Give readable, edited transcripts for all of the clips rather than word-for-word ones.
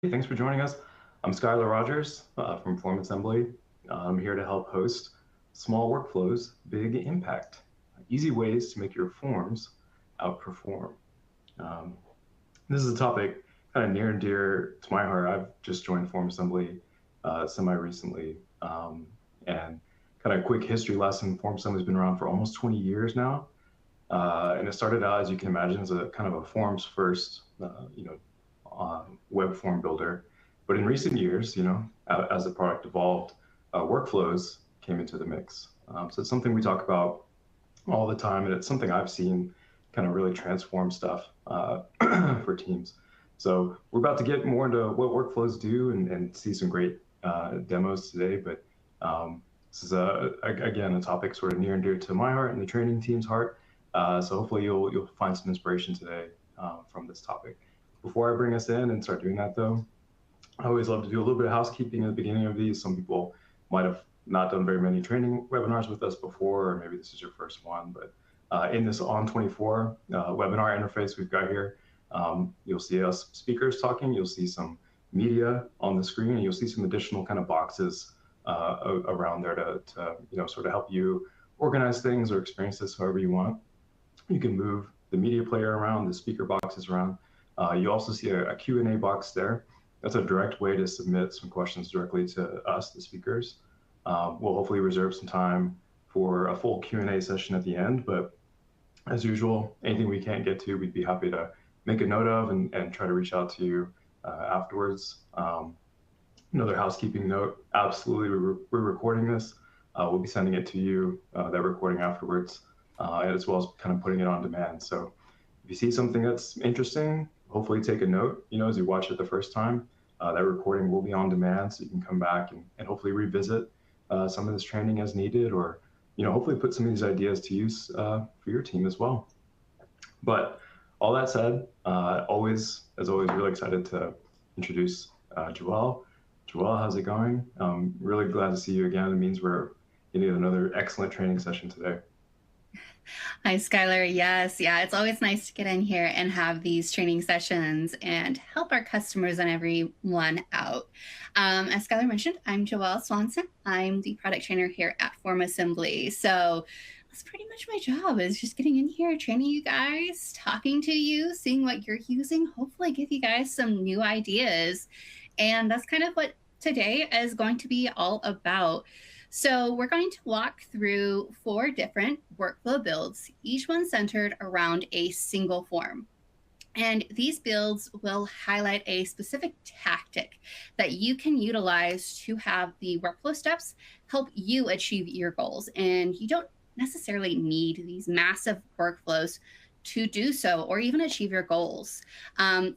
thanks for joining us. I'm Skylar Rogers from FormAssembly. I'm here to help host Small Workflows, Big Impact. Easy ways to make your forms outperform. Um, this is a topic kind of near and dear to my heart. I've just joined FormAssembly semi-recently. And kind of a quick history lesson, FormAssembly's been around for almost 20 years now. And it started out, as you can imagine, as a kind of a forms first, web form builder. But in recent years, as the product evolved, workflows came into the mix. So it's something we talk about all the time, and it's something I've seen kind of really transform stuff for teams. So we're about to get more into what workflows do and see some great demos today. But this is again a topic sort of near and dear to my heart and the training team's heart. So hopefully you'll find some inspiration today from this topic. Before I bring us in and start doing that, though, I always love to do a little bit of housekeeping at the beginning of these. Some people might have not done very many training webinars with us before, or maybe this is your first one. But in this On24 webinar interface we've got here, you'll see us speakers talking. You'll see some media on the screen, and you'll see some additional kind of boxes around there to sort of help you organize things or experience this however you want. You can move the media player around, the speaker boxes around. You also see a Q&A box there. That's a direct way to submit some questions directly to us, the speakers. We'll hopefully reserve some time for a full Q&A session at the end, but as usual, anything we can't get to, we'd be happy to make a note of and try to reach out to you afterwards. Another housekeeping note, absolutely, we're recording this. We'll be sending it to you, that recording afterwards, as well as kind of putting it on demand. So if you see something that's interesting, hopefully take a note, as you watch it the first time. That recording will be on demand, so you can come back and hopefully revisit some of this training as needed, or hopefully put some of these ideas to use for your team as well. But all that said, as always, really excited to introduce Joelle. Joelle, how's it going? Really glad to see you again. It means we're getting another excellent training session today. Hi, Skylar. Yes, yeah, it's always nice to get in here and have these training sessions and help our customers and everyone out. As Skylar mentioned, I'm Joelle Swanson. I'm the product trainer here at FormAssembly. So that's pretty much my job, is just getting in here, training you guys, talking to you, seeing what you're using, hopefully give you guys some new ideas. And that's kind of what today is going to be all about. So we're going to walk through 4 different workflow builds, each one centered around a single form. And these builds will highlight a specific tactic that you can utilize to have the workflow steps help you achieve your goals. And you don't necessarily need these massive workflows to do so or even achieve your goals.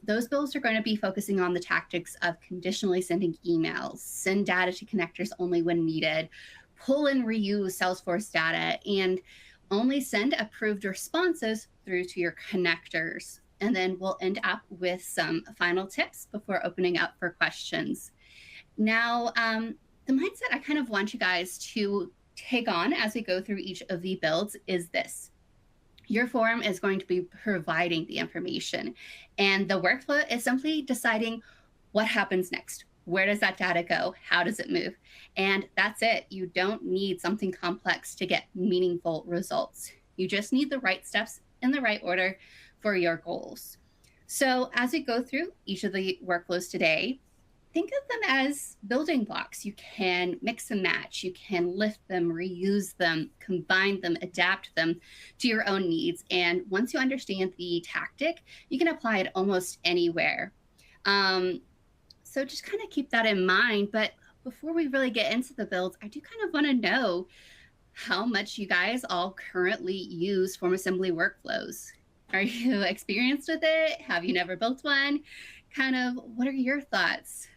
Those builds are going to be focusing on the tactics of conditionally sending emails, send data to connectors only when needed, pull and reuse Salesforce data, and only send approved responses through to your connectors. And then we'll end up with some final tips before opening up for questions. Now, the mindset I kind of want you guys to take on as we go through each of the builds is this. Your form is going to be providing the information, and the workflow is simply deciding what happens next. Where does that data go? How does it move? And that's it. You don't need something complex to get meaningful results. You just need the right steps in the right order for your goals. So as we go through each of the workflows today, think of them as building blocks. You can mix and match. You can lift them, reuse them, combine them, adapt them to your own needs. And once you understand the tactic, you can apply it almost anywhere. So just kind of keep that in mind. But before we really get into the builds, I do kind of want to know how much you guys all currently use FormAssembly workflows. Are you experienced with it? Have you never built one? Kind of, what are your thoughts?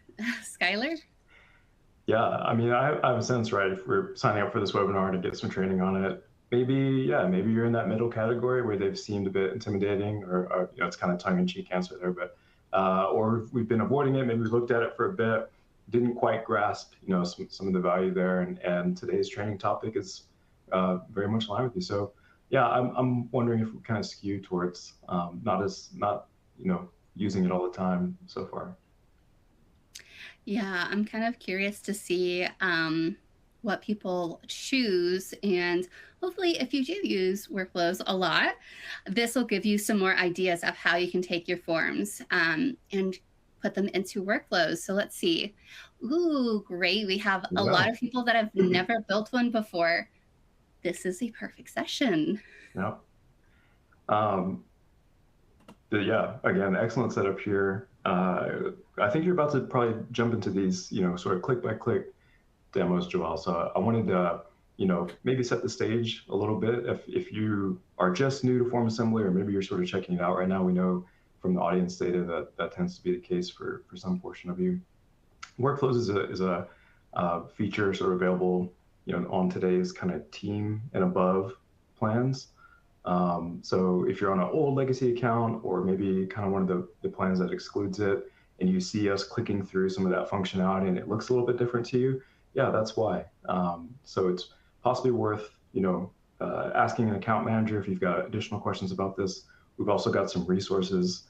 Skylar? Yeah, I mean, I have a sense, right? If we're signing up for this webinar to get some training on it, maybe you're in that middle category where they've seemed a bit intimidating, or it's kind of tongue-in-cheek answer there, but or we've been avoiding it. Maybe we looked at it for a bit, didn't quite grasp, some of the value there, and today's training topic is very much aligned with you. So yeah, I'm wondering if we kind of skew towards not using it all the time so far. Yeah, I'm kind of curious to see what people choose. And hopefully, if you do use workflows a lot, this will give you some more ideas of how you can take your forms and put them into workflows. So let's see. Ooh, great. We have a lot Yeah. of people that have never built one before. This is a perfect session. Yeah. Um, yeah, again, excellent setup here. I think you're about to probably jump into these, sort of click by click demos, Joel. So I wanted to, maybe set the stage a little bit. If you are just new to form assembly, or maybe you're sort of checking it out right now, we know from the audience data that that tends to be the case for some portion of you. Workflows is a feature sort of available, on today's kind of team and above plans. So if you're on an old legacy account, or maybe kind of one of the plans that excludes it, and you see us clicking through some of that functionality and it looks a little bit different to you, yeah, that's why. So it's possibly worth, asking an account manager if you've got additional questions about this. We've also got some resources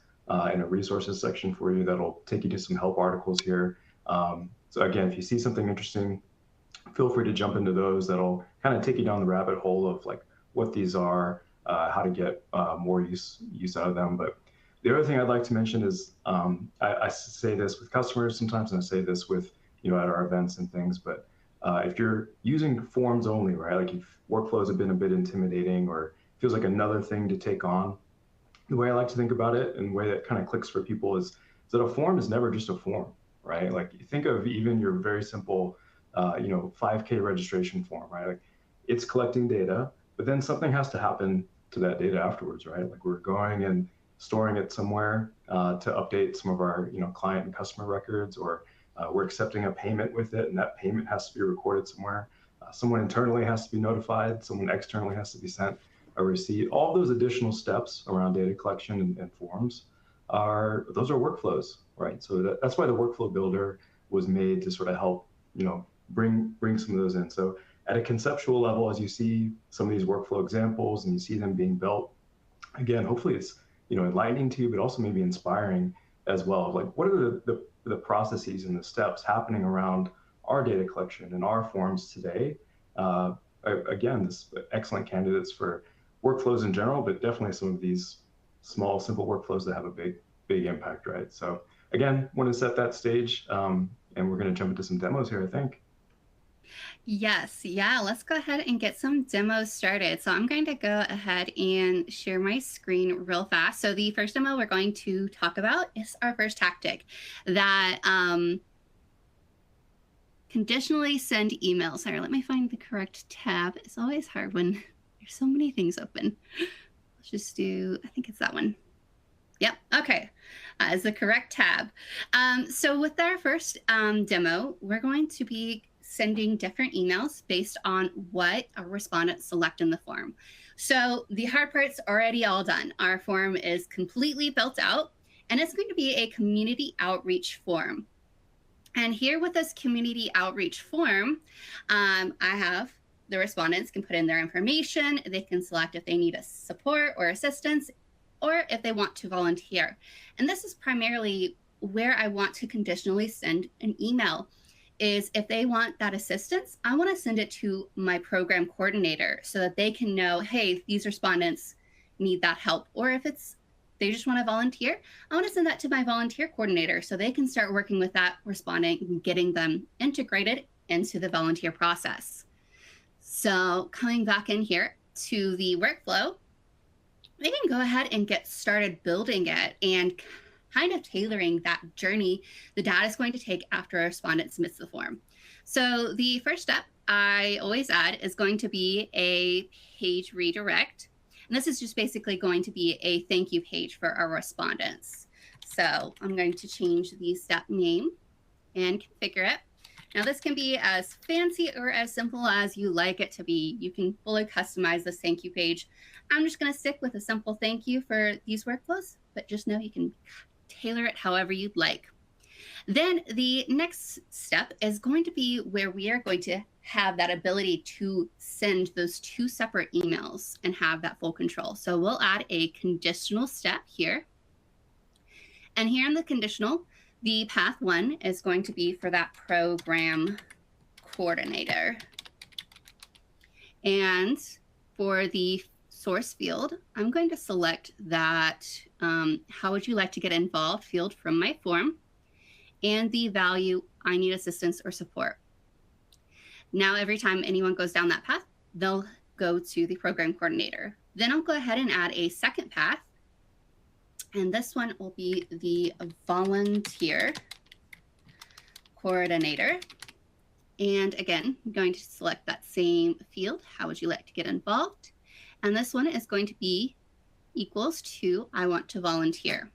in a resources section for you that'll take you to some help articles here. So again, if you see something interesting, feel free to jump into those. That'll kind of take you down the rabbit hole of like what these are, how to get more use out of them. But the other thing I'd like to mention is I say this with customers sometimes, and I say this with at our events and things. But if you're using forms only, right? Like if workflows have been a bit intimidating or feels like another thing to take on, the way I like to think about it and the way that kind of clicks for people is that a form is never just a form, right? Like you think of even your very simple, 5K registration form, right? Like it's collecting data, but then something has to happen to that data afterwards, right? Like we're going and storing it somewhere to update some of our, client and customer records, or we're accepting a payment with it, and that payment has to be recorded somewhere. Someone internally has to be notified. Someone externally has to be sent a receipt. All those additional steps around data collection and forms those are workflows, right? So that's why the workflow builder was made to sort of help, bring some of those in. So at a conceptual level, as you see some of these workflow examples and you see them being built, again, hopefully it's enlightening to you, but also maybe inspiring as well. Like what are the processes and the steps happening around our data collection and our forms today? Again, this excellent candidates for workflows in general, but definitely some of these small, simple workflows that have a big impact, right? So again, want to set that stage, and we're going to jump into some demos here, I think. Yes, yeah, let's go ahead and get some demos started. So I'm going to go ahead and share my screen real fast. So the first demo we're going to talk about is our first tactic, that conditionally send emails. Sorry, let me find the correct tab. It's always hard when there's so many things open. Let's just do, I think it's that one. Yep, okay, is the correct tab. So with our first demo, we're going to be sending different emails based on what our respondents select in the form. So the hard part's already all done. Our form is completely built out, and it's going to be a community outreach form. And here with this community outreach form, I have the respondents can put in their information. They can select if they need a support or assistance, or if they want to volunteer. And this is primarily where I want to conditionally send an email. Is if they want that assistance, I want to send it to my program coordinator so that they can know, hey, these respondents need that help. Or if they just want to volunteer, I want to send that to my volunteer coordinator so they can start working with that respondent and getting them integrated into the volunteer process. So coming back in here to the workflow, we can go ahead and get started building it and kind of tailoring that journey the data is going to take after a respondent submits the form. So the first step I always add is going to be a page redirect. And this is just basically going to be a thank you page for our respondents. So I'm going to change the step name and configure it. Now this can be as fancy or as simple as you like it to be. You can fully customize this thank you page. I'm just going to stick with a simple thank you for these workflows, but just know you can tailor it however you'd like. Then the next step is going to be where we are going to have that ability to send those two separate emails and have that full control. So we'll add a conditional step here. And here in the conditional, The path 1 is going to be for that program coordinator. And for the source field, I'm going to select that how would you like to get involved field from my form, and the value I need assistance or support. Now, every time anyone goes down that path, they'll go to the program coordinator. Then I'll go ahead and add a second path, and this one will be the volunteer coordinator. And again, I'm going to select that same field. How would you like to get involved? And this one is going to be equals to I want to volunteer.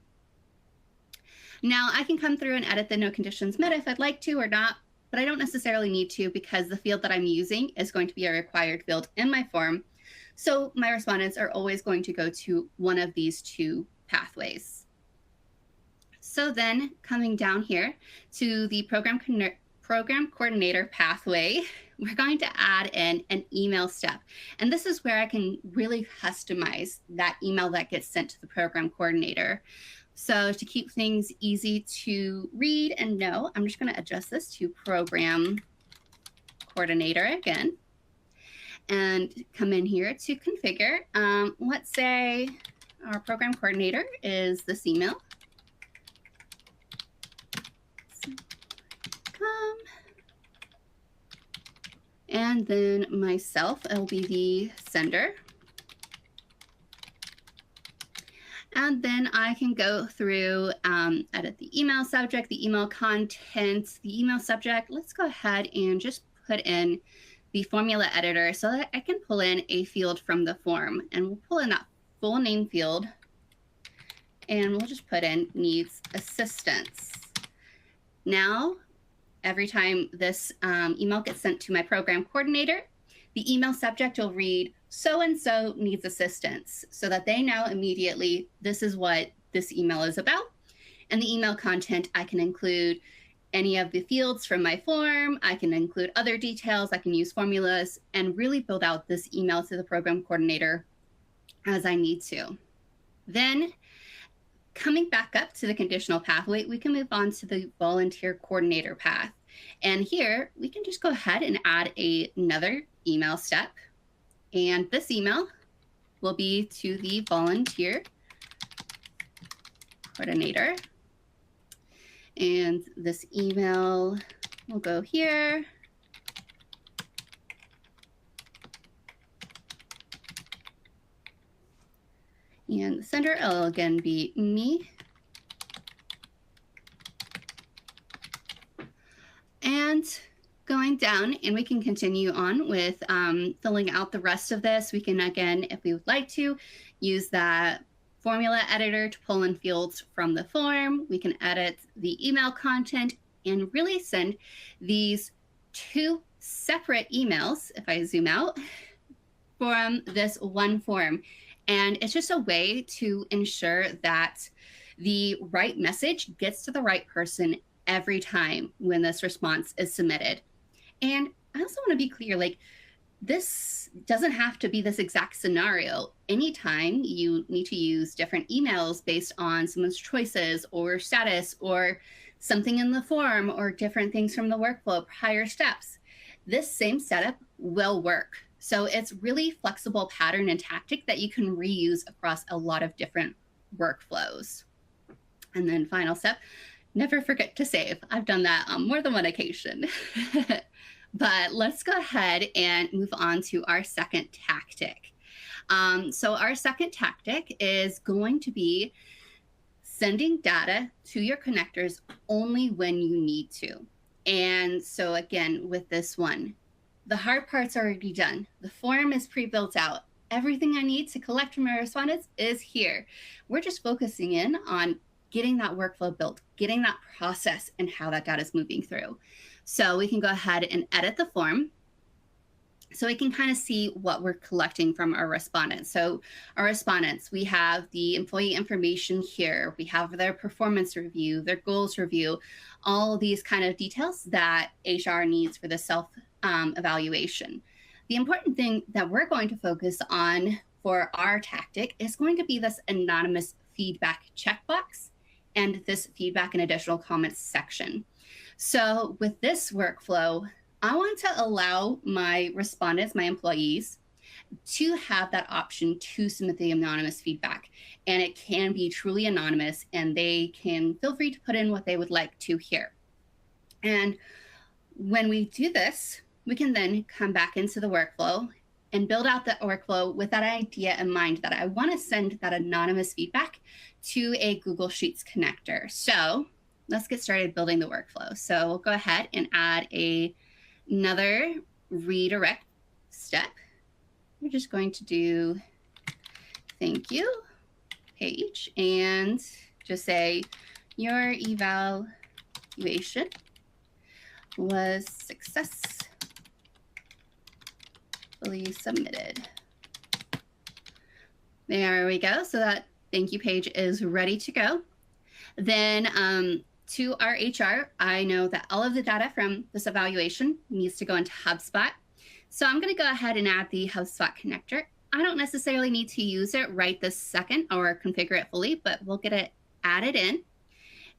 Now I can come through and edit the no conditions met if I'd like to or not, but I don't necessarily need to because the field that I'm using is going to be a required field in my form. So my respondents are always going to go to one of these two pathways. So then coming down here to the program coordinator pathway, we're going to add in an email step. And this is where I can really customize that email that gets sent to the program coordinator. So to keep things easy to read and know, I'm just going to adjust this to program coordinator again and come in here to configure. Let's say our program coordinator is this email. And then myself, it'll be the sender. And then I can go through, edit the email subject, the email content, the email subject. Let's go ahead and just put in the formula editor so that I can pull in a field from the form. And we'll pull in that full name field. And we'll just put in needs assistance. Now, every time this email gets sent to my program coordinator, the email subject will read, so-and-so needs assistance, so that they know immediately this is what this email is about. And the email content, I can include any of the fields from my form. I can include other details. I can use formulas and really build out this email to the program coordinator as I need to. Then coming back up to the conditional pathway, we can move on to the volunteer coordinator path. And here we can just go ahead and add another email step. And this email will be to the volunteer coordinator. And this email will go here. And the sender will again be me. And going down, and we can continue on with filling out the rest of this. We can, again, if we would like to, use that formula editor to pull in fields from the form. We can edit the email content and really send these two separate emails, if I zoom out, from this one form. And it's just a way to ensure that the right message gets to the right person every time when this response is submitted. And I also want to be clear, like, this doesn't have to be this exact scenario. Anytime you need to use different emails based on someone's choices or status or something in the form or different things from the workflow, prior steps, this same setup will work. So it's really flexible pattern and tactic that you can reuse across a lot of different workflows. And then final step, never forget to save. I've done that on more than one occasion. But let's go ahead and move on to our second tactic. So our second tactic is going to be sending data to your connectors only when you need to. And so again, with this one, the hard part's already done. The form is pre-built out. Everything I need to collect from my respondents is here. We're just focusing in on getting that workflow built, getting that process and how that data is moving through. So we can go ahead and edit the form so we can kind of see what we're collecting from our respondents. So our respondents, we have the employee information here. We have their performance review, their goals review, all of these kind of details that HR needs for the self-evaluation. The important thing that we're going to focus on for our tactic is going to be this anonymous feedback checkbox and this feedback and additional comments section. So with this workflow, I want to allow my respondents, my employees, to have that option to submit the anonymous feedback. And it can be truly anonymous, and they can feel free to put in what they would like to hear. And when we do this, we can then come back into the workflow and build out the workflow with that idea in mind, that I want to send that anonymous feedback to a Google Sheets connector. So let's get started building the workflow. So we'll go ahead and add another redirect step. We're just going to do thank you page and just say your evaluation was successfully submitted. There we go. So that thank you page is ready to go. Then to our HR, I know that all of the data from this evaluation needs to go into HubSpot. So I'm going to go ahead and add the HubSpot connector. I don't necessarily need to use it right this second or configure it fully, but we'll get it added in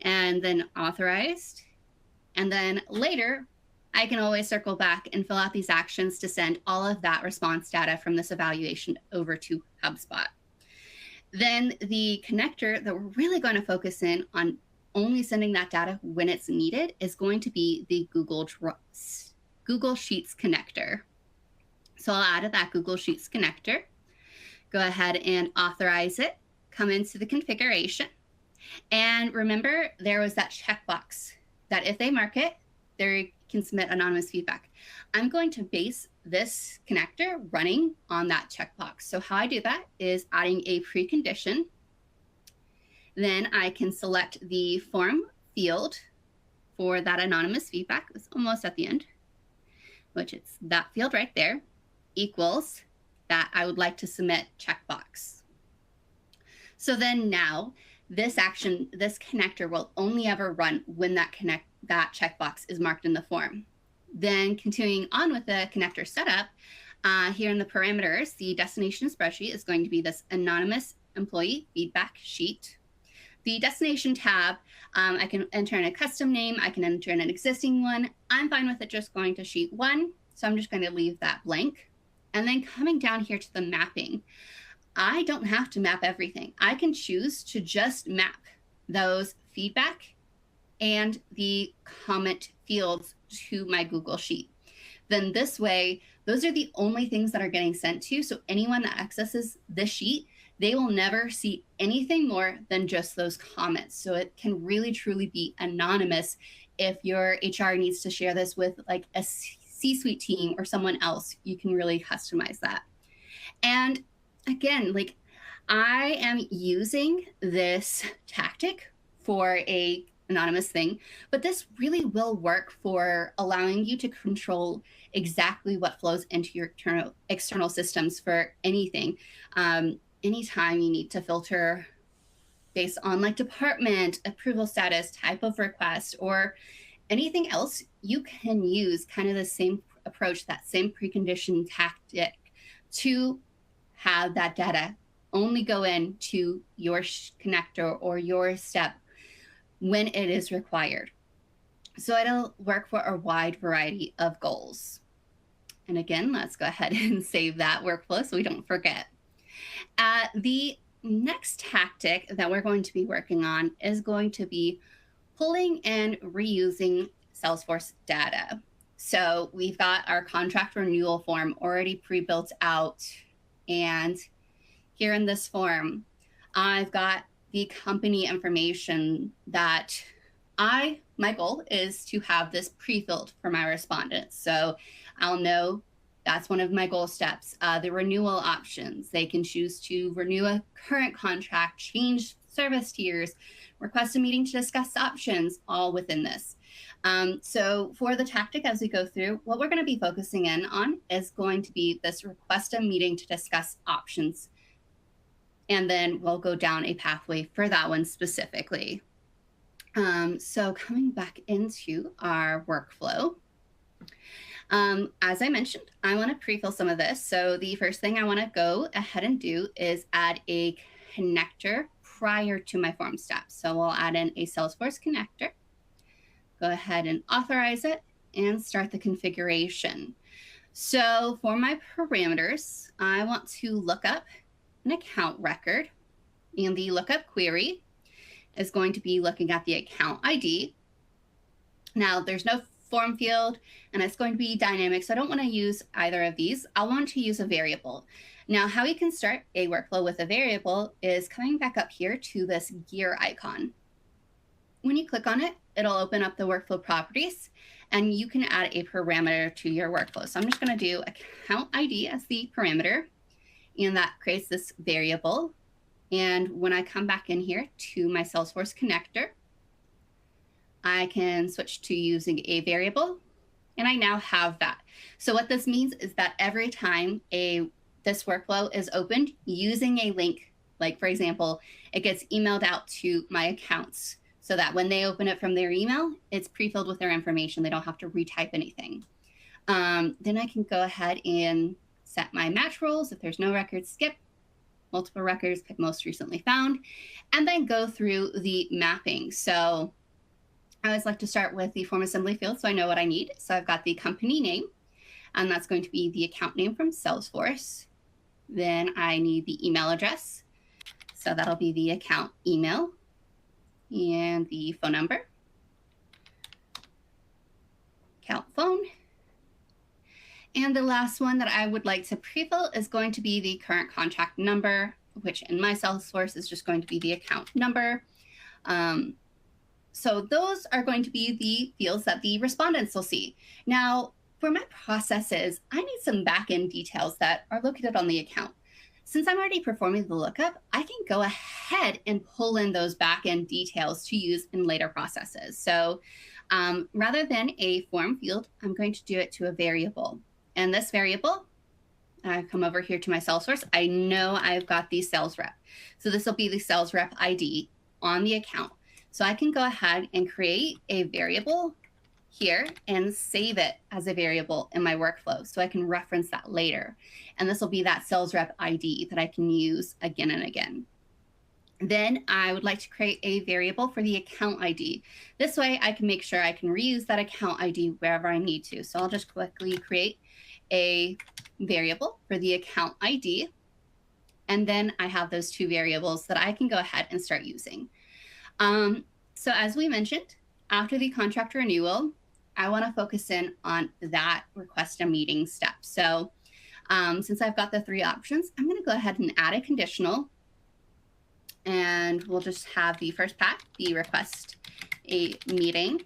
and then authorized. And then later, I can always circle back and fill out these actions to send all of that response data from this evaluation over to HubSpot. Then the connector that we're really going to focus in on only sending that data when it's needed is going to be the Google Sheets connector. So I'll add that Google Sheets connector, go ahead and authorize it, come into the configuration. And remember, there was that checkbox that if they mark it, they can submit anonymous feedback. I'm going to base this connector running on that checkbox. So how I do that is adding a precondition. Then I can select the form field for that anonymous feedback. It's almost at the end, which it's that field right there, equals that I would like to submit checkbox. So then now this action, this connector will only ever run when that checkbox is marked in the form. Then continuing on with the connector setup, here in the parameters, the destination spreadsheet is going to be this anonymous employee feedback sheet. The destination tab, I can enter in a custom name. I can enter in an existing one. I'm fine with it just going to sheet 1. So I'm just going to leave that blank. And then coming down here to the mapping, I don't have to map everything. I can choose to just map those feedback and the comment fields to my Google Sheet. Then this way, those are the only things that are getting sent to. So anyone that accesses this sheet, they will never see anything more than just those comments. So it can really, truly be anonymous. If your HR needs to share this with like a C-suite team or someone else, you can really customize that. And again, like I am using this tactic for a anonymous thing, but this really will work for allowing you to control exactly what flows into your external systems for anything. Anytime you need to filter based on like department, approval status, type of request, or anything else, you can use kind of the same approach, that same precondition tactic to have that data only go into your connector or your step when it is required. So it'll work for a wide variety of goals. And again, let's go ahead and save that workflow so we don't forget. The next tactic that we're going to be working on is going to be pulling and reusing Salesforce data. So we've got our contract renewal form already pre-built out. And here in this form, I've got the company information that my goal is to have this pre-filled for my respondents. So I'll know that's one of my goal steps. The renewal options, they can choose to renew a current contract, change service tiers, request a meeting to discuss options, all within this. So for the tactic as we go through, what we're going to be focusing in on is going to be this request a meeting to discuss options. And then we'll go down a pathway for that one specifically. So coming back into our workflow, as I mentioned, I want to pre-fill some of this. So the first thing I want to go ahead and do is add a connector prior to my form step. So we'll add in a Salesforce connector, go ahead and authorize it, and start the configuration. So for my parameters, I want to look up an account record, and the lookup query is going to be looking at the account ID. Now there's no form field, and it's going to be dynamic, so I don't want to use either of these. I'll want to use a variable. Now, how you can start a workflow with a variable is coming back up here to this gear icon. When you click on it, it'll open up the workflow properties, and you can add a parameter to your workflow. So I'm just going to do account ID as the parameter, and that creates this variable. And when I come back in here to my Salesforce connector, I can switch to using a variable, and I now have that. So what this means is that every time this workflow is opened using a link, like for example, it gets emailed out to my accounts so that when they open it from their email, it's pre-filled with their information. They don't have to retype anything. Then I can go ahead and set my match rules. If there's no records, skip. Multiple records, pick most recently found, and then go through the mapping. So I always like to start with the form assembly field so I know what I need. So I've got the company name, and that's going to be the account name from Salesforce. Then I need the email address. So that'll be the account email and the phone number, account phone. And the last one that I would like to pre-fill is going to be the current contract number, which in my Salesforce is just going to be the account number. So those are going to be the fields that the respondents will see. Now, for my processes, I need some back-end details that are located on the account. Since I'm already performing the lookup, I can go ahead and pull in those back-end details to use in later processes. So rather than a form field, I'm going to do it to a variable. And this variable, I come over here to my Salesforce. I know I've got the sales rep. So this will be the sales rep ID on the account. So I can go ahead and create a variable here and save it as a variable in my workflow so I can reference that later. And this will be that sales rep ID that I can use again and again. Then I would like to create a variable for the account ID. This way I can make sure I can reuse that account ID wherever I need to. So I'll just quickly create a variable for the account ID. And then I have those two variables that I can go ahead and start using. So as we mentioned, after the contract renewal, I want to focus in on that request a meeting step. So since I've got the three options, I'm going to go ahead and add a conditional. And we'll just have the first path be request a meeting.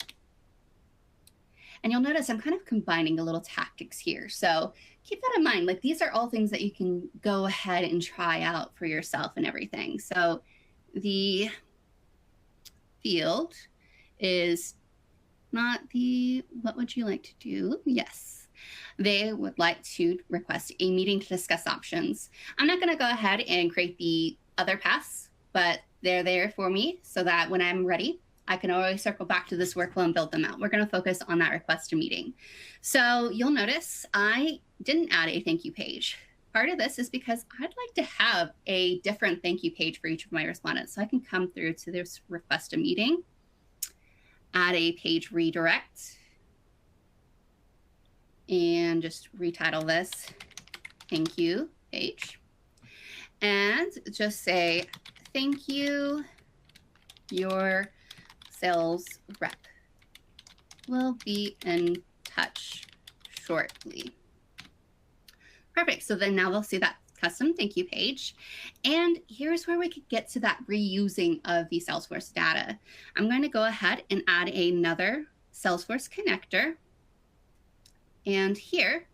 And you'll notice I'm kind of combining a little tactics here. So keep that in mind. Like these are all things that you can go ahead and try out for yourself and everything. So the field is not the, what would you like to do? Yes, they would like to request a meeting to discuss options. I'm not going to go ahead and create the other paths, but they're there for me so that when I'm ready, I can always circle back to this workflow and build them out. We're going to focus on that request a meeting. So you'll notice I didn't add a thank you page. Part of this is because I'd like to have a different thank you page for each of my respondents. So I can come through to this request a meeting, add a page redirect, and just retitle this thank you page. And just say, thank you, your sales rep will be in touch shortly. Perfect. So then now they'll see that custom thank you page. And here's where we could get to that reusing of the Salesforce data. I'm going to go ahead and add another Salesforce connector. And here,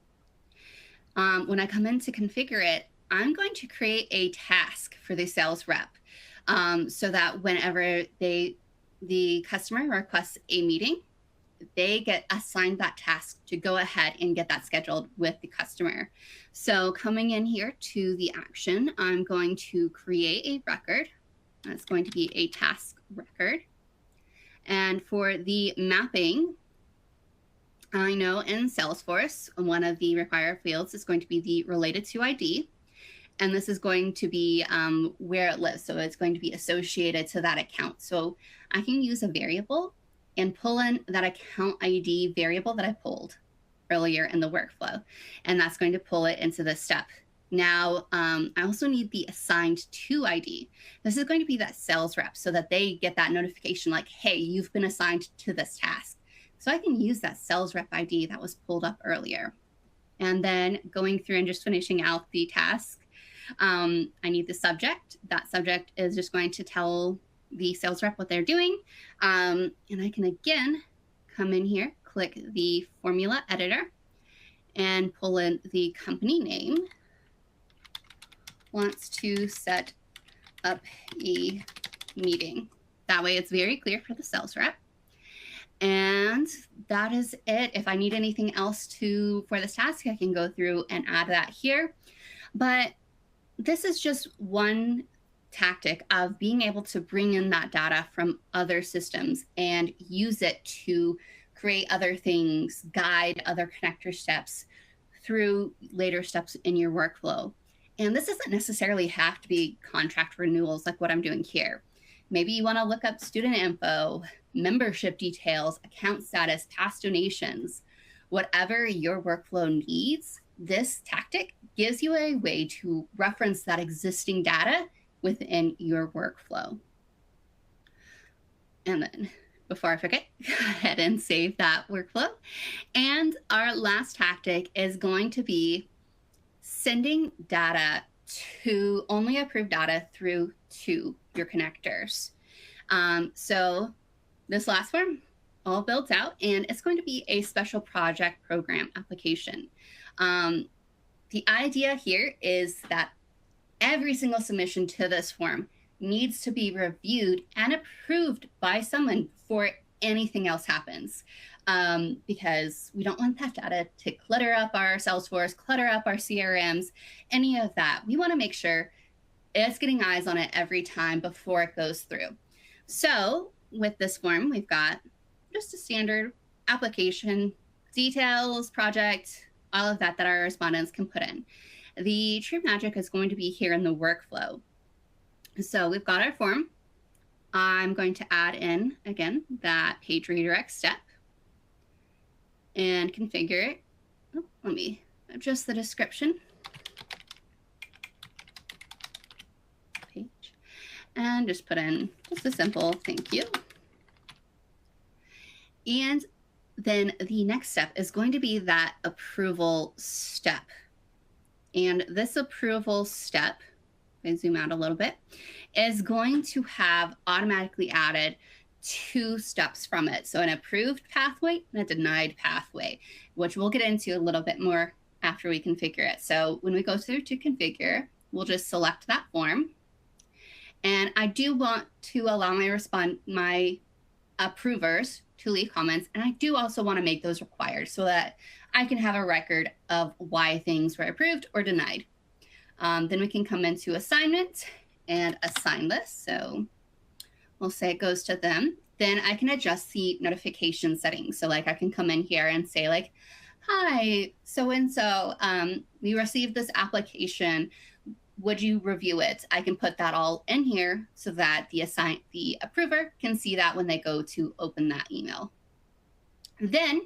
when I come in to configure it, I'm going to create a task for the sales rep so that whenever the customer requests a meeting, they get assigned that task to go ahead and get that scheduled with the customer. So coming in here to the action, I'm going to create a record. That's going to be a task record. And for the mapping, I know in Salesforce, one of the required fields is going to be the related to ID. and this is going to be where it lives. So it's going to be associated to that account. So I can use a variable and pull in that account ID variable that I pulled earlier in the workflow, and that's going to pull it into this step. Now, I also need the assigned to ID. This is going to be that sales rep so that they get that notification like, hey, you've been assigned to this task. So I can use that sales rep ID that was pulled up earlier. And then going through and just finishing out the task, I need the subject. That subject is just going to tell the sales rep what they're doing. And I can again come in here, click the formula editor, and pull in the company name. Wants to set up a meeting. That way it's very clear for the sales rep. And that is it. If I need anything else for this task, I can go through and add that here. But this is just one tactic of being able to bring in that data from other systems and use it to create other things, guide other connector steps through later steps in your workflow. And this doesn't necessarily have to be contract renewals like what I'm doing here. Maybe you want to look up student info, membership details, account status, past donations, whatever your workflow needs. This tactic gives you a way to reference that existing data within your workflow. And then before I forget, go ahead and save that workflow. And our last tactic is going to be sending data to only approved data through to your connectors. So this last form all built out, and it's going to be a special project program application. The idea here is that every single submission to this form needs to be reviewed and approved by someone before anything else happens. Because we don't want that data to clutter up our Salesforce, clutter up our CRMs, any of that. We want to make sure it's getting eyes on it every time before it goes through. So with this form, we've got just a standard application, details, project, all of that our respondents can put in. The true magic is going to be here in the workflow. So we've got our form. I'm going to add in, again, that page redirect step and configure it. Oh, let me adjust the description. Page. And just put in just a simple thank you. And then the next step is going to be that approval step. And this approval step, if I zoom out a little bit, is going to have automatically added 2 steps from it. So an approved pathway and a denied pathway, which we'll get into a little bit more after we configure it. So when we go through to configure, we'll just select that form. And I do want to allow my approvers to leave comments. And I do also want to make those required so that I can have a record of why things were approved or denied. Then we can come into assignment and assign this. So we'll say it goes to them. Then I can adjust the notification settings. So like I can come in here and say like, hi, so-and-so, we received this application. Would you review it? I can put that all in here so that the approver can see that when they go to open that email. Then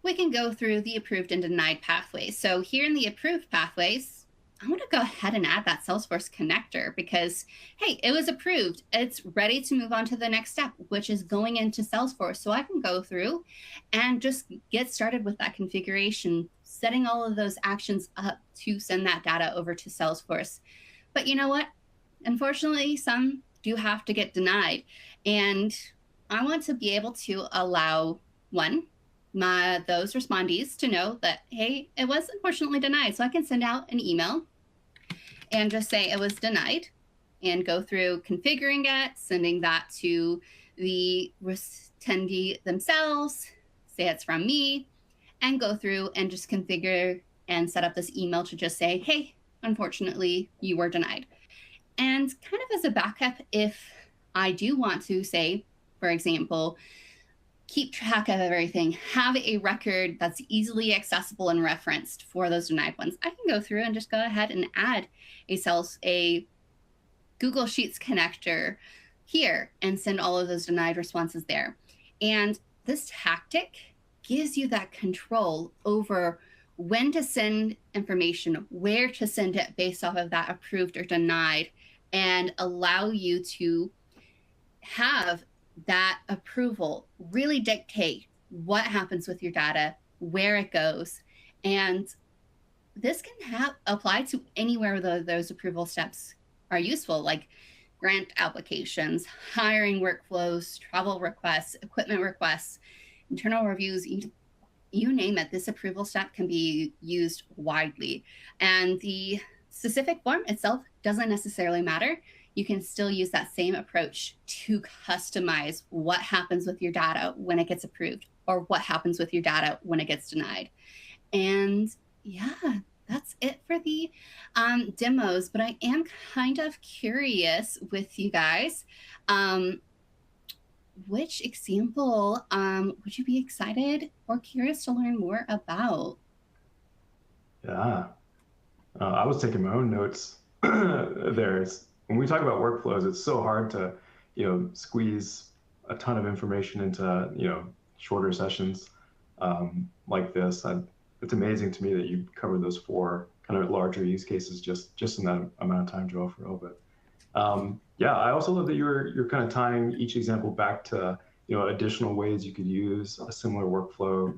we can go through the approved and denied pathways. So here in the approved pathways, I want to go ahead and add that Salesforce connector because, hey, it was approved. It's ready to move on to the next step, which is going into Salesforce. So I can go through and just get started with that configuration, setting all of those actions up to send that data over to Salesforce. But you know what? Unfortunately, some do have to get denied. And I want to be able to allow, those respondees to know that, hey, it was unfortunately denied. So I can send out an email and just say it was denied and go through configuring it, sending that to the attendee themselves, say it's from me, and go through and just configure and set up this email to just say, hey, unfortunately, you were denied. And kind of as a backup, if I do want to say, for example, keep track of everything, have a record that's easily accessible and referenced for those denied ones. I can go through and just go ahead and add a Google Sheets connector here and send all of those denied responses there. And this tactic gives you that control over when to send information, where to send it based off of that approved or denied, and allow you to have that approval really dictate what happens with your data, where it goes. And this can apply to anywhere those approval steps are useful, like grant applications, hiring workflows, travel requests, equipment requests, internal reviews, you name it. This approval step can be used widely. And the specific form itself doesn't necessarily matter. You can still use that same approach to customize what happens with your data when it gets approved, or what happens with your data when it gets denied. And yeah, that's it for the demos, but I am kind of curious with you guys. Which example would you be excited or curious to learn more about? Yeah, I was taking my own notes there. When we talk about workflows, it's so hard to, squeeze a ton of information into, shorter sessions like this. It's amazing to me that you covered those four kind of larger use cases just in that amount of time, Joel, for real. But yeah, I also love that you're kind of tying each example back to additional ways you could use a similar workflow.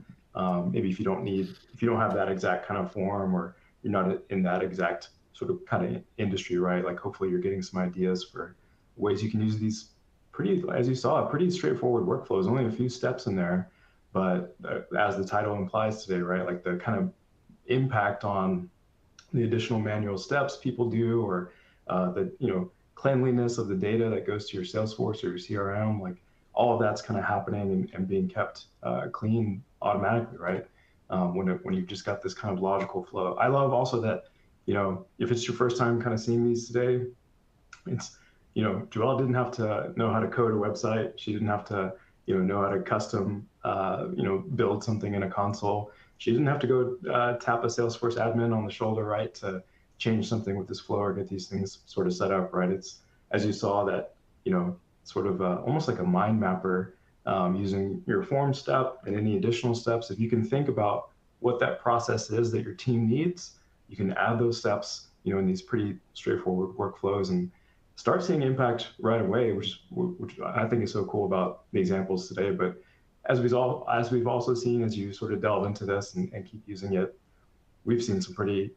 Maybe if you don't have that exact kind of form, or you're not in that exact sort of kind of industry, right? Like hopefully you're getting some ideas for ways you can use these pretty, as you saw, pretty straightforward workflows, only a few steps in there. But as the title implies today, right? Like the kind of impact on the additional manual steps people do, or the cleanliness of the data that goes to your Salesforce or your CRM, like all of that's kind of happening and being kept clean automatically, right? When you've just got this kind of logical flow. I love also that, if it's your first time kind of seeing these today, it's, Joelle didn't have to know how to code a website. She didn't have to, know how to custom, build something in a console. She didn't have to go tap a Salesforce admin on the shoulder, right, to change something with this flow or get these things sort of set up, right? It's, as you saw, that, sort of almost like a mind mapper, using your form step and any additional steps. If you can think about what that process is that your team needs, you can add those steps, in these pretty straightforward workflows and start seeing impact right away, which I think is so cool about the examples today. But as we've also seen, as you sort of delve into this and keep using it, we've seen some pretty,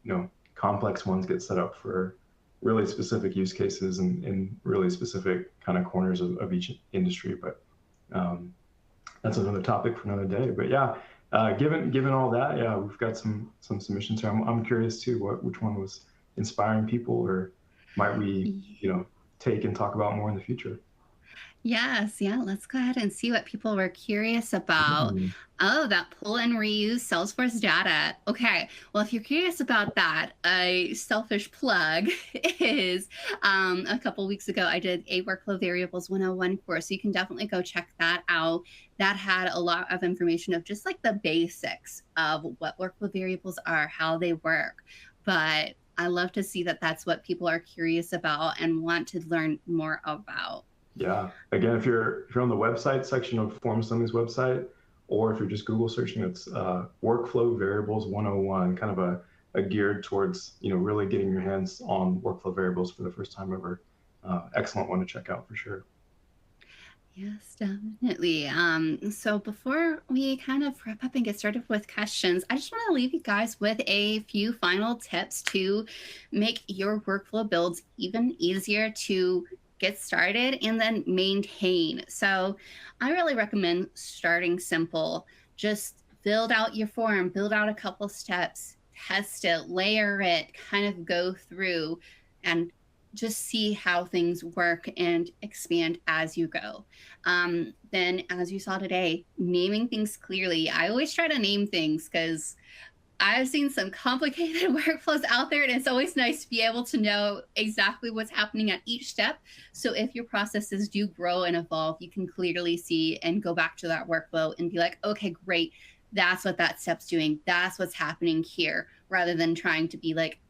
complex ones get set up for really specific use cases and really specific kind of corners of each industry. But that's another topic for another day. But yeah, given all that, yeah, we've got some submissions here. I'm curious too, which one was inspiring people, or might we, take and talk about more in the future? Yes, yeah, let's go ahead and see what people were curious about. Mm. Oh, that pull and reuse Salesforce data. Okay, well, if you're curious about that, a selfish plug is a couple weeks ago, I did a Workflow Variables 101 course. So you can definitely go check that out. That had a lot of information of just like the basics of what workflow variables are, how they work. But I love to see that that's what people are curious about and want to learn more about. Yeah. Again, if you're on the website section of FormAssembly's website, or if you're just Google searching, it's Workflow Variables 101, kind of a geared towards really getting your hands on workflow variables for the first time ever. Excellent one to check out for sure. Yes, definitely. So before we kind of wrap up and get started with questions, I just want to leave you guys with a few final tips to make your workflow builds even easier to get started and then maintain. So I really recommend starting simple. Just build out your form, build out a couple steps, test it, layer it, kind of go through and just see how things work and expand as you go. Then, as you saw today, naming things clearly. I always try to name things because I've seen some complicated workflows out there, and it's always nice to be able to know exactly what's happening at each step. So if your processes do grow and evolve, you can clearly see and go back to that workflow and be like, okay, great. That's what that step's doing. That's what's happening here, rather than trying to be like,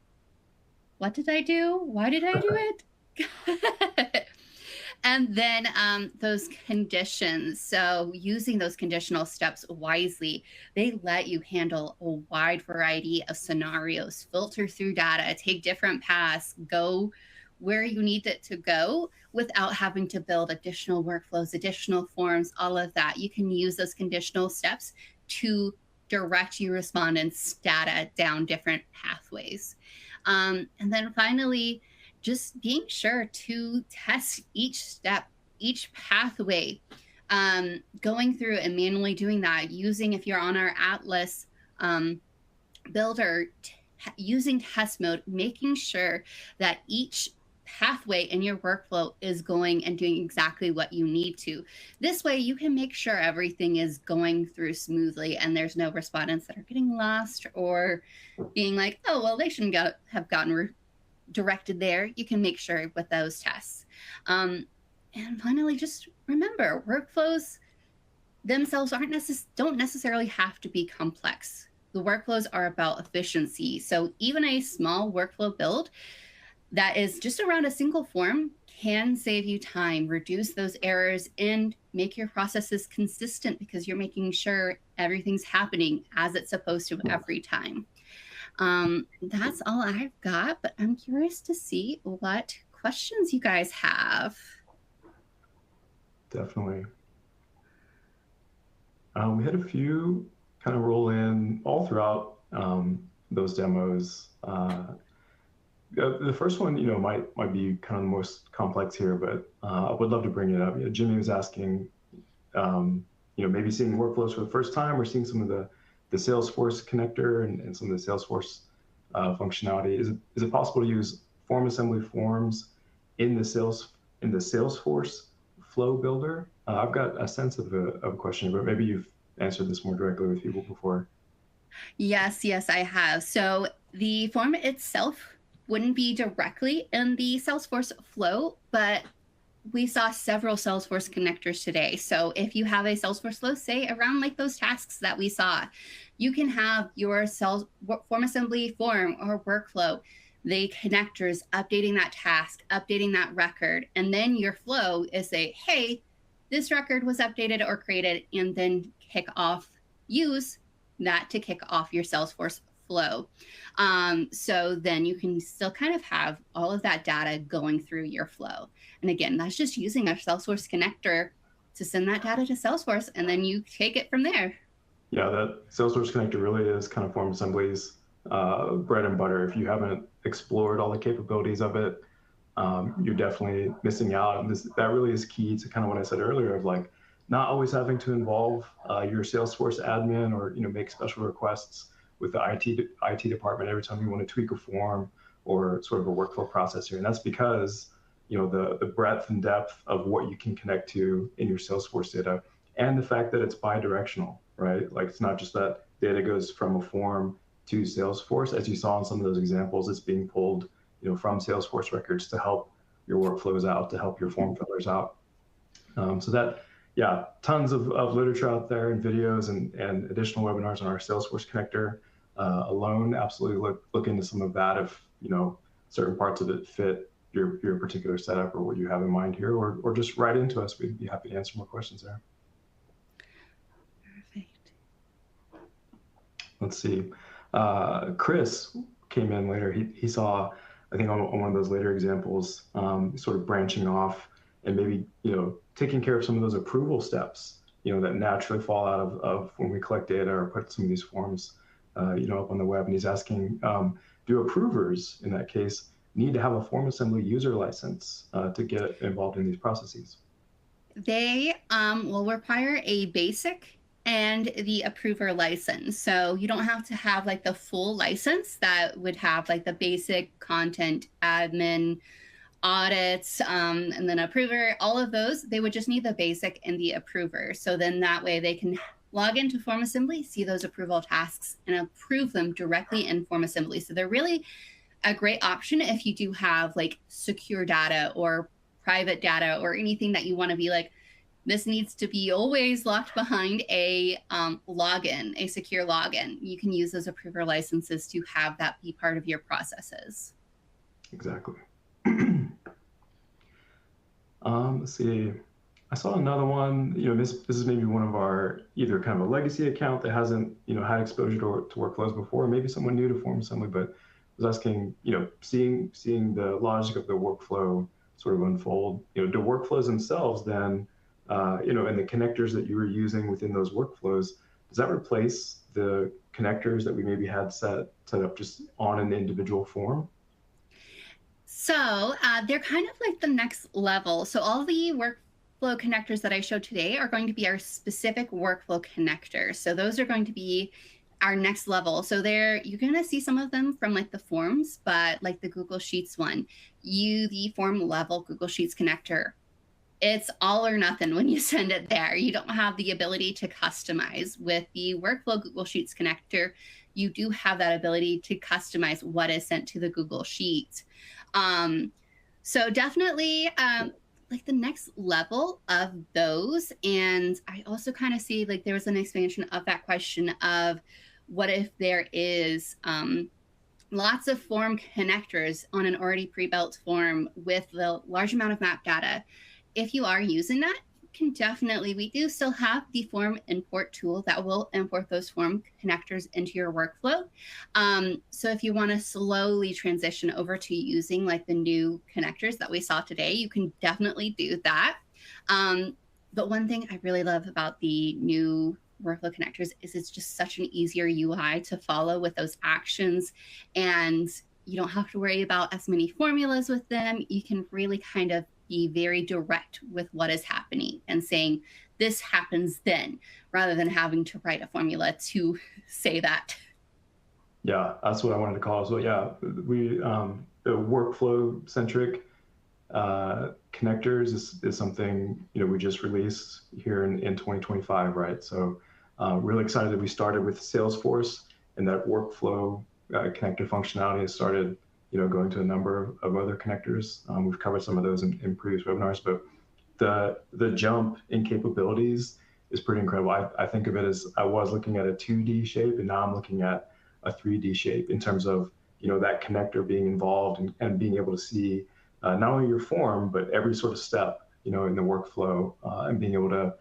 what did I do? Why did I do it? And then those conditions. So using those conditional steps wisely, they let you handle a wide variety of scenarios, filter through data, take different paths, go where you need it to go without having to build additional workflows, additional forms, all of that. You can use those conditional steps to direct your respondents' data down different pathways. And then finally, just being sure to test each step, each pathway, going through and manually doing that, using, if you're on our Atlas builder, using test mode, making sure that each pathway in your workflow is going and doing exactly what you need to. This way you can make sure everything is going through smoothly and there's no respondents that are getting lost or being like, oh, well, they shouldn't have gotten directed there. You can make sure with those tests. And finally, just remember, workflows themselves don't necessarily have to be complex. The workflows are about efficiency. So even a small workflow build that is just around a single form can save you time, reduce those errors, and make your processes consistent because you're making sure everything's happening as it's supposed to every time. That's all I've got, but I'm curious to see what questions you guys have. Definitely. We had a few kind of roll in all throughout those demos. The first one, might be kind of the most complex here, but I would love to bring it up. Jimmy was asking, maybe seeing workflows for the first time or seeing some of the Salesforce connector and some of the Salesforce functionality. Is it possible to use FormAssembly forms in the Salesforce flow builder? I've got a sense of a question, but maybe you've answered this more directly with people before. Yes, I have. So the form itself wouldn't be directly in the Salesforce flow, but we saw several Salesforce connectors today. So if you have a Salesforce flow, say around like those tasks that we saw, you can have your FormAssembly form or workflow, the connectors updating that task, updating that record, and then your flow is say, hey, this record was updated or created, and then use that to kick off your Salesforce flow. So then you can still kind of have all of that data going through your flow. And again, that's just using a Salesforce connector to send that data to Salesforce, and then you take it from there. Yeah, that Salesforce connector really is kind of FormAssembly's bread and butter. If you haven't explored all the capabilities of it, you're definitely missing out. And that really is key to kind of what I said earlier of like not always having to involve your Salesforce admin or make special requests with the IT department every time you want to tweak a form or sort of a workflow process here. And that's because the breadth and depth of what you can connect to in your Salesforce data, and the fact that it's bi-directional, right? Like it's not just that data goes from a form to Salesforce, as you saw in some of those examples. It's being pulled from Salesforce records to help your workflows out, to help your form fillers out. So that, yeah, tons of literature out there and videos and additional webinars on our Salesforce connector alone. Absolutely look into some of that if certain parts of it fit your particular setup or what you have in mind here, or just write into us. We'd be happy to answer more questions there. Perfect. Let's see. Chris came in later. He saw, I think on one of those later examples, sort of branching off and maybe taking care of some of those approval steps that naturally fall out of when we collect data or put some of these forms up on the web. And he's asking, do approvers in that case need to have a FormAssembly user license to get involved in these processes? They will require a basic and the approver license. So you don't have to have like the full license that would have like the basic content admin, audits, and then approver, all of those. They would just need the basic and the approver. So then that way they can log into FormAssembly, see those approval tasks, and approve them directly in FormAssembly. So they're really a great option if you do have like secure data or private data or anything that you want to be like, this needs to be always locked behind a login, a secure login. You can use those approver licenses to have that be part of your processes. Exactly. Let's see. I saw another one. This is maybe one of our either kind of a legacy account that hasn't had exposure to workflows before, maybe someone new to FormAssembly, but was asking, seeing the logic of the workflow sort of unfold. Do workflows themselves then, and the connectors that you were using within those workflows, does that replace the connectors that we maybe had set up just on an individual form? So they're kind of like the next level. So all the workflow connectors that I showed today are going to be our specific workflow connectors. So those are going to be our next level. So you're going to see some of them from like the forms, but like the Google Sheets one, the form level Google Sheets connector, it's all or nothing when you send it there. You don't have the ability to customize. With the workflow Google Sheets connector, you do have that ability to customize what is sent to the Google Sheet. So definitely like the next level of those. And I also kind of see like there was an expansion of that question of what if there is lots of form connectors on an already pre-built form with the large amount of map data. If you are using that, can definitely, we do still have the form import tool that will import those form connectors into your workflow. So if you want to slowly transition over to using like the new connectors that we saw today, you can definitely do that. But one thing I really love about the new workflow connectors is it's just such an easier UI to follow with those actions, and you don't have to worry about as many formulas with them. You can really kind of be very direct with what is happening and saying this happens then, rather than having to write a formula to say that. Yeah, that's what I wanted to call it. So yeah, the workflow centric connectors is something we just released here in 2025, right? So really excited that we started with Salesforce, and that workflow connector functionality has started going to a number of other connectors. We've covered some of those in previous webinars, but the jump in capabilities is pretty incredible. I think of it as I was looking at a 2D shape, and now I'm looking at a 3D shape in terms of that connector being involved and being able to see not only your form but every sort of step in the workflow, and being able to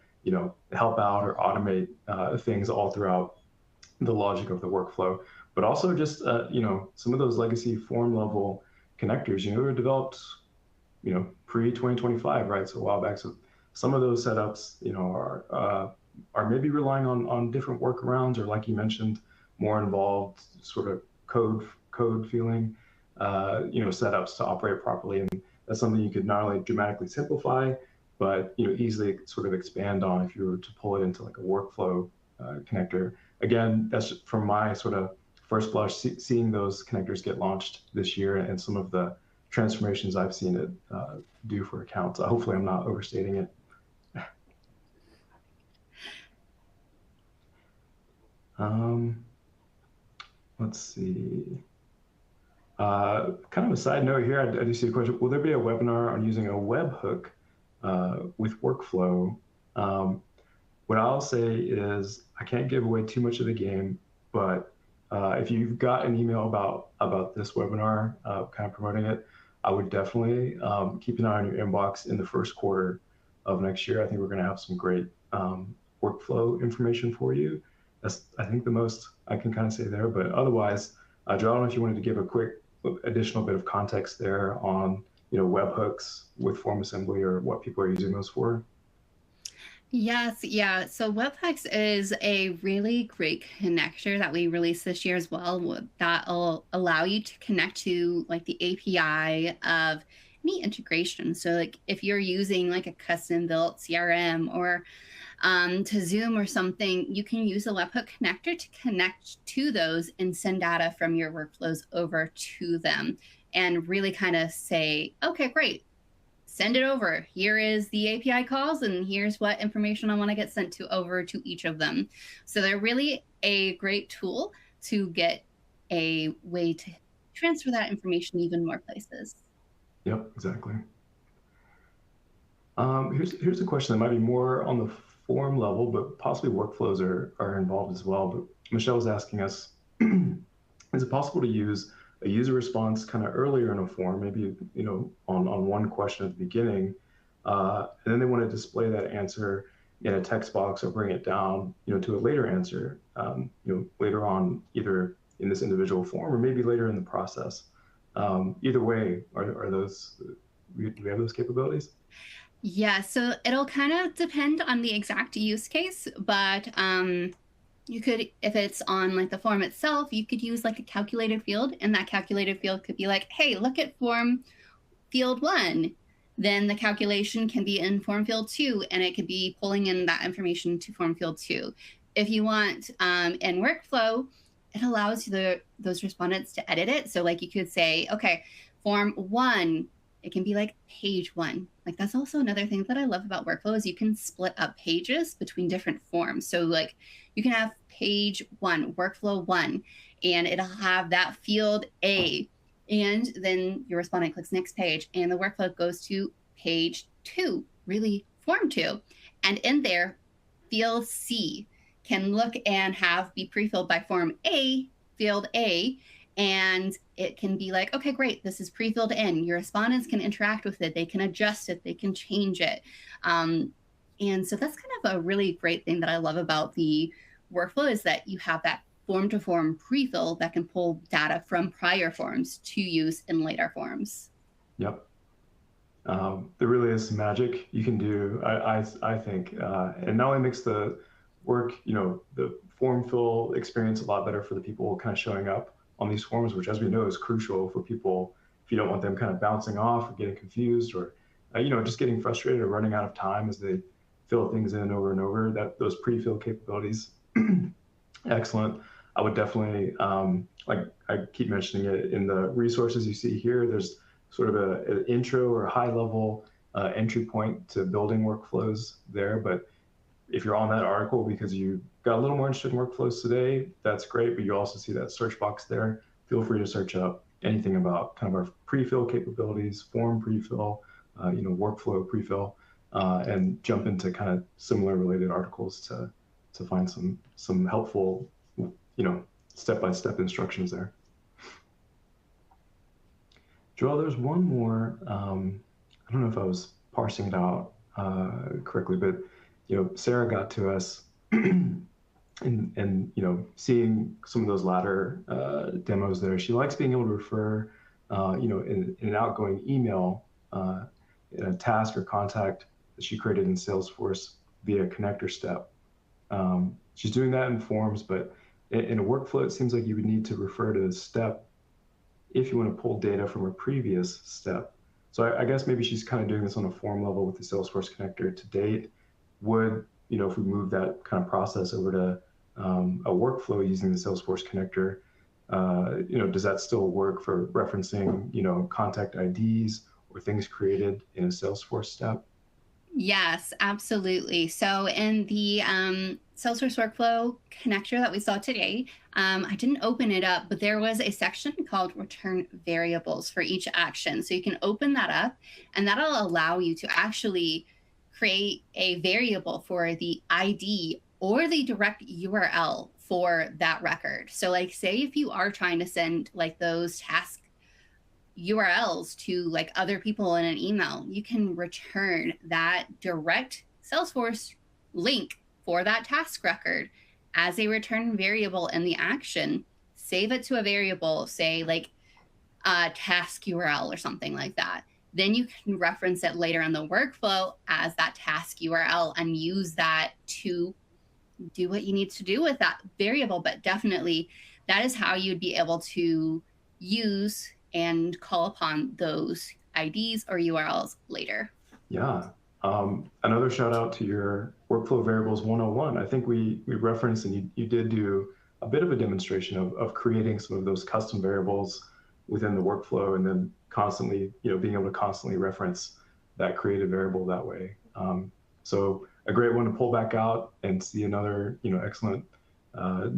help out or automate things all throughout the logic of the workflow. But also just some of those legacy form level connectors were developed pre 2025, right? So a while back. So some of those setups are maybe relying on different workarounds, or like you mentioned, more involved sort of code feeling setups to operate properly. And that's something you could not only dramatically simplify, but easily sort of expand on if you were to pull it into like a workflow connector. Again, that's from my sort of first blush, seeing those connectors get launched this year and some of the transformations I've seen it do for accounts. Hopefully I'm not overstating it. Let's see. Kind of a side note here, I do see a question. Will there be a webinar on using a webhook with workflow? What I'll say is I can't give away too much of the game, but if you've got an email about this webinar, kind of promoting it, I would definitely keep an eye on your inbox in the first quarter of next year. I think we're going to have some great workflow information for you. That's, I think, the most I can kind of say there. But otherwise, Joe, I don't know if you wanted to give a quick additional bit of context there on webhooks with FormAssembly, or what people are using those for. Yes, yeah. So webhooks is a really great connector that we released this year as well. That'll allow you to connect to like the API of any integration. So like if you're using like a custom built CRM or to Zoom or something, you can use a webhook connector to connect to those and send data from your workflows over to them, and really kind of say, okay, great. send it over. Here is the API calls, and here's what information I want to get sent to over to each of them. So they're really a great tool to get a way to transfer that information even more places. Yep, exactly. Here's a question that might be more on the form level, but possibly workflows are involved as well. But Michelle was asking us, is it possible to use a user response kind of earlier in a form, maybe on one question at the beginning, and then they want to display that answer in a text box or bring it down to a later answer, later on, either in this individual form or maybe later in the process. Either way, are those, do we have those capabilities? Yeah, so it'll kind of depend on the exact use case, but you could, if it's on like the form itself, you could use like a calculated field, and that calculated field could be like, hey, look at form field 1. Then the calculation can be in form field 2, and it could be pulling in that information to form field 2. If you want in workflow, it allows those respondents to edit it. So like you could say, okay, form 1, it can be like page 1. Like that's also another thing that I love about workflow is you can split up pages between different forms. So like you can have page 1, workflow 1, and it'll have that field A. And then your respondent clicks next page, and the workflow goes to page 2, really form 2. And in there, field C can look and be pre-filled by form A, field A, and it can be like, okay, great, this is pre-filled in. Your respondents can interact with it. They can adjust it. They can change it. And so that's kind of a really great thing that I love about the workflow is that you have that form-to-form pre-fill that can pull data from prior forms to use in later forms. Yep. There really is some magic you can do, I think. And not only makes the work, the form fill experience a lot better for the people kind of showing up on these forms, which as we know is crucial for people if you don't want them kind of bouncing off or getting confused or, just getting frustrated or running out of time as they fill things in over and over. Those pre-fill capabilities, excellent. I would definitely, like I keep mentioning it in the resources you see here, there's sort of an intro or a high level entry point to building workflows there. But if you're on that article because you got a little more interested in workflows today, that's great. But you also see that search box there. Feel free to search up anything about kind of our pre-fill capabilities, form pre-fill, workflow pre-fill, and jump into kind of similar related articles to find some helpful, step-by-step instructions there. Joel, there's one more. I don't know if I was parsing it out correctly, but Sarah got to us and seeing some of those latter demos there. She likes being able to refer, in an outgoing email, in a task or contact that she created in Salesforce via connector step. She's doing that in forms, but in a workflow, it seems like you would need to refer to the step if you want to pull data from a previous step. So I guess maybe she's kind of doing this on a form level with the Salesforce connector to date. Would, if we move that kind of process over to a workflow using the Salesforce connector, does that still work for referencing, contact IDs or things created in a Salesforce step? Yes, absolutely. So in the Salesforce workflow connector that we saw today, I didn't open it up, but there was a section called return variables for each action. So you can open that up, and that'll allow you to actually create a variable for the ID or the direct URL for that record. So like say if you are trying to send like those task URLs to like other people in an email, you can return that direct Salesforce link for that task record as a return variable in the action. Save it to a variable, say like task URL or something like that. Then you can reference it later in the workflow as that task URL and use that to do what you need to do with that variable. But definitely that is how you'd be able to use and call upon those IDs or URLs later. Yeah. Another shout out to your Workflow Variables 101. I think we referenced and you did do a bit of a demonstration of creating some of those custom variables within the workflow and then constantly, being able to constantly reference that created variable that way. So a great one to pull back out and see another, excellent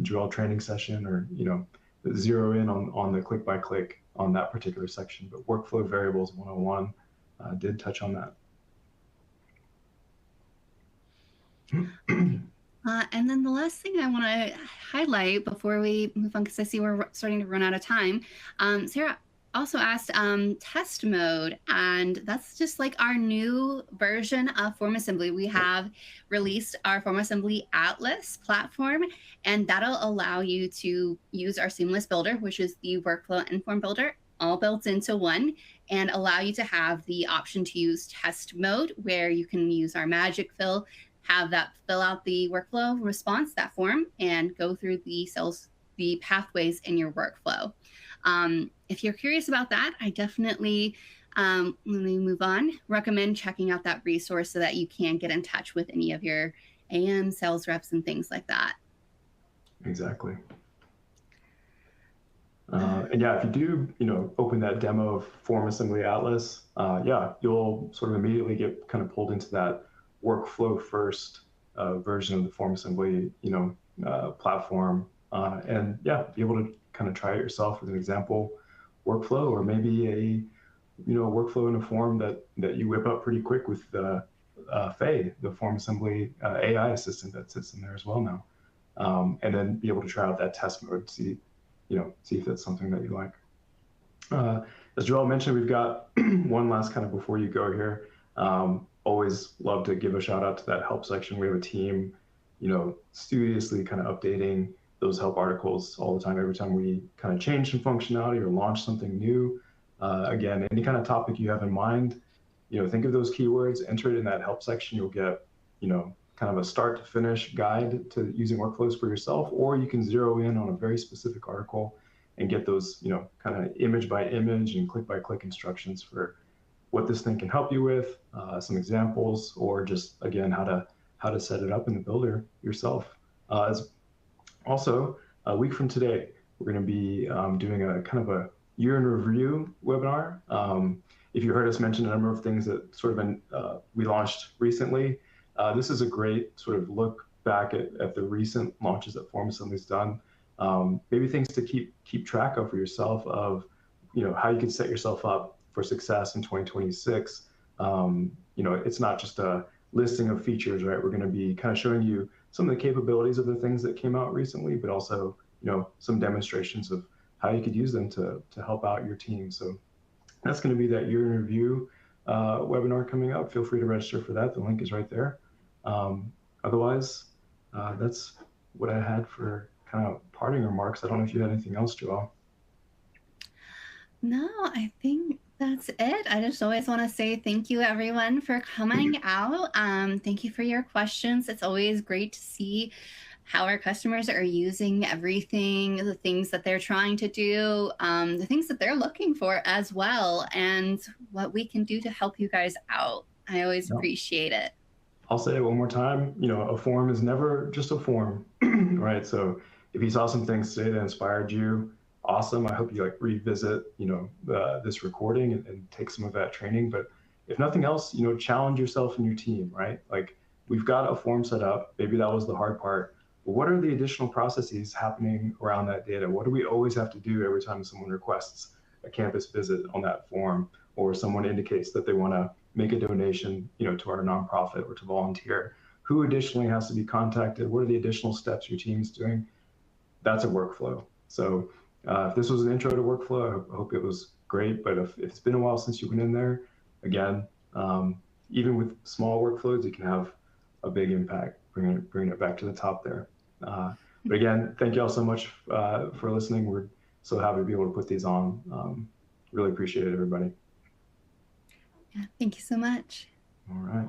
drill training session, or, zero in on the click by click on that particular section. But workflow variables 101 did touch on that. And then the last thing I want to highlight before we move on, because I see we're starting to run out of time, Sarah also asked test mode, and that's just like our new version of FormAssembly. We have released our FormAssembly Atlas platform, and that'll allow you to use our seamless builder, which is the workflow and form builder, all built into one, and allow you to have the option to use test mode, where you can use our magic fill, have that fill out the workflow response, that form, and go through the cells, the pathways in your workflow. If you're curious about that, I definitely, when we move on, recommend checking out that resource so that you can get in touch with any of your AM sales reps and things like that. Exactly. And yeah, if you do, open that demo of FormAssembly Atlas, yeah, you'll sort of immediately get kind of pulled into that workflow first version of the FormAssembly, platform, and yeah, be able to kind of try it yourself with an example workflow, or maybe a workflow in a form that you whip up pretty quick with Faye, the FormAssembly AI assistant that sits in there as well now, and then be able to try out that test mode, see if that's something that you like. As Joel mentioned, we've got one last kind of before you go here. Always love to give a shout out to that help section. We have a team, studiously kind of updating those help articles all the time. Every time we kind of change some functionality or launch something new, again, any kind of topic you have in mind, think of those keywords, enter it in that help section. You'll get, kind of a start to finish guide to using workflows for yourself, or you can zero in on a very specific article and get those, kind of image by image and click by click instructions for what this thing can help you with, some examples, or just, again, how to set it up in the builder yourself. Also, a week from today, we're going to be doing a kind of a year in review webinar. If you heard us mention a number of things that sort of we launched recently, this is a great sort of look back at the recent launches that FormAssembly's done. Maybe things to keep track of for yourself, of how you can set yourself up for success in 2026. It's not just a listing of features, right? We're going to be kind of showing you some of the capabilities of the things that came out recently, but also some demonstrations of how you could use them to help out your team. So that's going to be that year in review webinar coming up. Feel free to register for that. The link is right there. Otherwise, that's what I had for kind of parting remarks. I don't know if you had anything else, Joelle. No, I think that's it. I just always want to say thank you, everyone, for coming out. Thank you for your questions. It's always great to see how our customers are using everything, the things that they're trying to do, the things that they're looking for as well, and what we can do to help you guys out. I always appreciate it. I'll say it one more time. A form is never just a form, right? So if you saw some things today that inspired you, awesome. I hope you revisit, this recording and take some of that training. But if nothing else, challenge yourself and your team, right? Like, we've got a form set up. Maybe that was the hard part. But what are the additional processes happening around that data? What do we always have to do every time someone requests a campus visit on that form, or someone indicates that they want to make a donation, to our nonprofit or to volunteer? Who additionally has to be contacted? What are the additional steps your team's doing? That's a workflow. So if this was an intro to workflow, I hope it was great. But if it's been a while since you've been in there, again, even with small workflows, you can have a big impact, bringing it back to the top there. But again, thank you all so much for listening. We're so happy to be able to put these on. Really appreciate it, everybody. Yeah, thank you so much. All right.